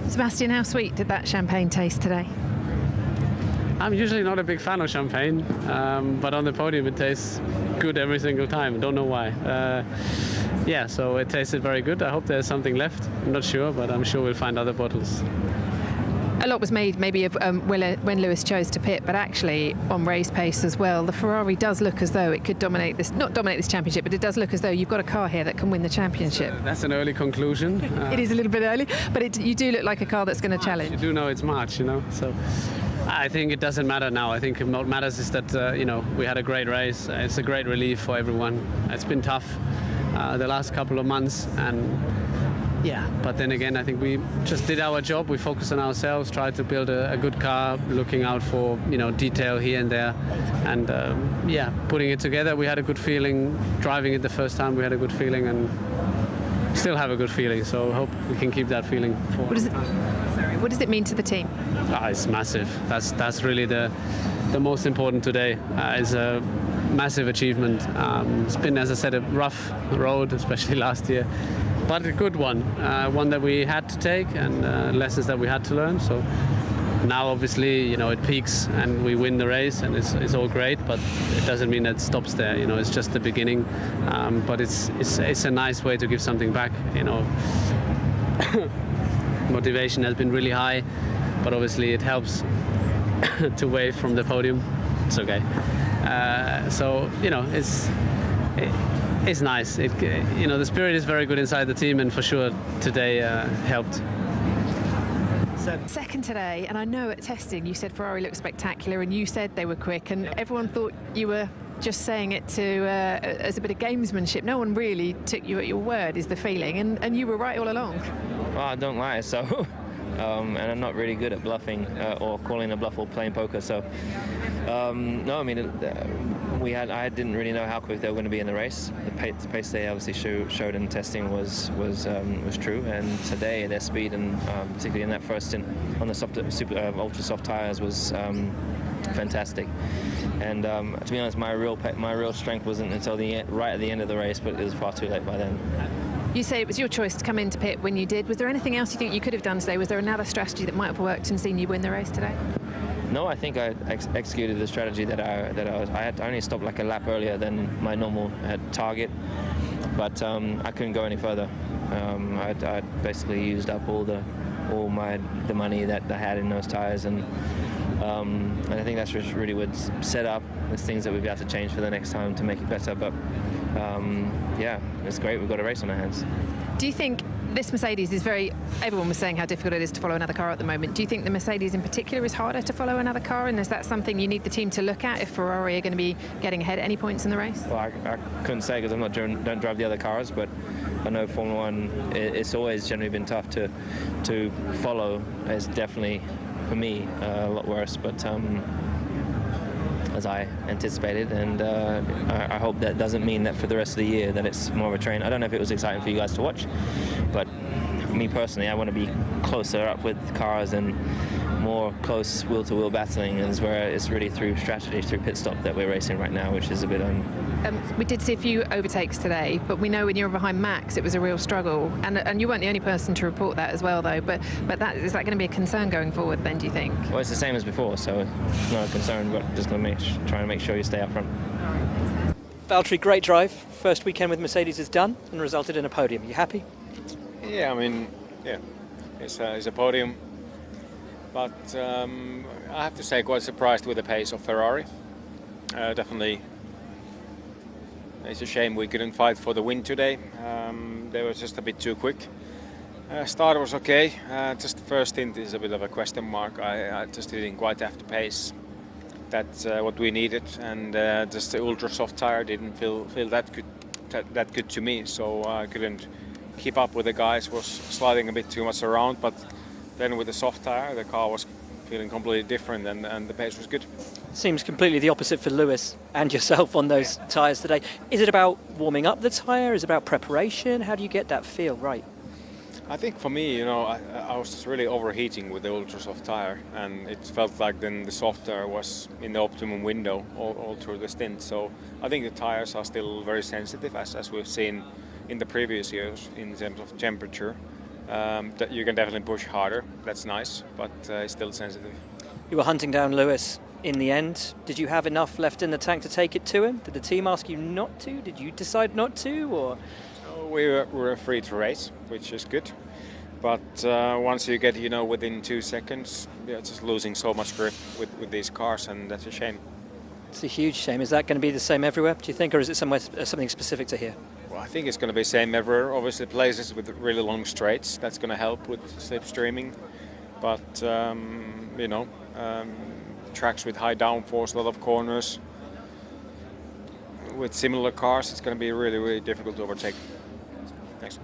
Sebastian, how sweet did that champagne taste today? I'm usually not a big fan of champagne, but on the podium it tastes good every single time. I don't know why. Yeah, so it tasted very good. I hope there's something left. I'm not sure, but I'm sure we'll find other bottles. A lot was made maybe of when Lewis chose to pit, but actually on race pace as well, the Ferrari does look as though it could dominate this, not dominate this championship, but it does look as though you've got a car here that can win the championship. That's an early conclusion. It is a little bit early, but you do look like a car that's going to challenge. You do know it's March, you know, so I think it doesn't matter now. I think what matters is that, you know, we had a great race. It's a great relief for everyone. It's been tough the last couple of months, and yeah, but then again, I think we just did our job. We focused on ourselves, tried to build a good car, looking out for, you know, detail here and there, and yeah, putting it together. We had a good feeling driving it the first time. We had a good feeling, and still have a good feeling. So I hope we can keep that feeling forward. What does it mean to the team? It's massive. That's really the most important today. It's a massive achievement. It's been, as I said, a rough road, especially last year. But a good one, one that we had to take, and lessons that we had to learn. So now, obviously, you know, it peaks and we win the race, and it's all great. But it doesn't mean that it stops there. You know, it's just the beginning. But it's a nice way to give something back. You know, motivation has been really high, but obviously it helps to wave from the podium. It's okay. So you know, it's nice. You know, the spirit is very good inside the team, and for sure today helped. Second today, and I know at testing you said Ferrari looked spectacular, and you said they were quick, and everyone thought you were just saying it as a bit of gamesmanship. No one really took you at your word, is the feeling, and you were right all along. Well, I don't lie, so. And I'm not really good at bluffing or calling a bluff or playing poker. So, no, I mean, I didn't really know how quick they were going to be in the race. The pace they obviously showed in testing was true, and today their speed, and particularly in that first stint on the ultra soft tires, was fantastic. And to be honest, my real strength wasn't until right at the end of the race, but it was far too late by then. You say it was your choice to come into pit when you did. Was there anything else you think you could have done today? Was there another strategy that might have worked and seen you win the race today? No, I think I executed the strategy that I had only stopped like a lap earlier than my normal target, but I couldn't go any further. I basically used up all the money that I had in those tires, and I think that's just really would set up. There's things that we've got to change for the next time to make it better, but yeah, it's great. We've got a race on our hands. Do you think this Mercedes is everyone was saying how difficult it is to follow another car at the moment. Do you think the Mercedes in particular is harder to follow another car, and is that something you need the team to look at if Ferrari are going to be getting ahead at any points in the race? Well, I couldn't say because don't drive the other cars, but I know Formula One, it's always generally been tough to follow. It's definitely, for me, a lot worse, but as I anticipated, and I hope that doesn't mean that for the rest of the year that it's more of a train. I don't know if it was exciting for you guys to watch, but for me personally, I want to be closer up with cars and more close wheel-to-wheel battling, and where it's really through strategy, through pit stop that we're racing right now, which is a bit we did see a few overtakes today, but we know when you were behind Max it was a real struggle, and you weren't the only person to report that as well though, but is that going to be a concern going forward then, do you think? Well, it's the same as before, so it's not a concern, but just going to try and make sure you stay up front. Valtteri, great drive. First weekend with Mercedes is done and resulted in a podium. Are you happy? Yeah, I mean, yeah, it's a podium, but I have to say quite surprised with the pace of Ferrari. Definitely, it's a shame we couldn't fight for the win today. They were just a bit too quick. Start was okay, just the first stint is a bit of a question mark. I just didn't quite have the pace that's what we needed, and just the ultra soft tire didn't feel that good to me, so I couldn't keep up with the guys. Was sliding a bit too much around, but then with the soft tire the car was feeling completely different, and the pace was good. Seems completely the opposite for Lewis and yourself on those tyres today. Is it about warming up the tyre? Is it about preparation? How do you get that feel right? I think for me, you know, I was really overheating with the ultra soft tire, and it felt like then the soft tire was in the optimum window all through the stint. So I think the tires are still very sensitive, as we've seen in the previous years in terms of temperature. that you can definitely push harder. That's nice, but it's still sensitive. You were hunting down Lewis in the end. Did you have enough left in the tank to take it to him? Did the team ask you not to? Did you decide not to? Or we were free to race, which is good. But once you get, within 2 seconds, it's just losing so much grip with these cars, and that's a shame. It's a huge shame. Is that going to be the same everywhere, do you think, or is it something specific to here? Well, I think it's going to be the same everywhere. Obviously, places with really long straights, that's going to help with slipstreaming. But, tracks with high downforce, a lot of corners. With similar cars, it's going to be really, really difficult to overtake. Thanks.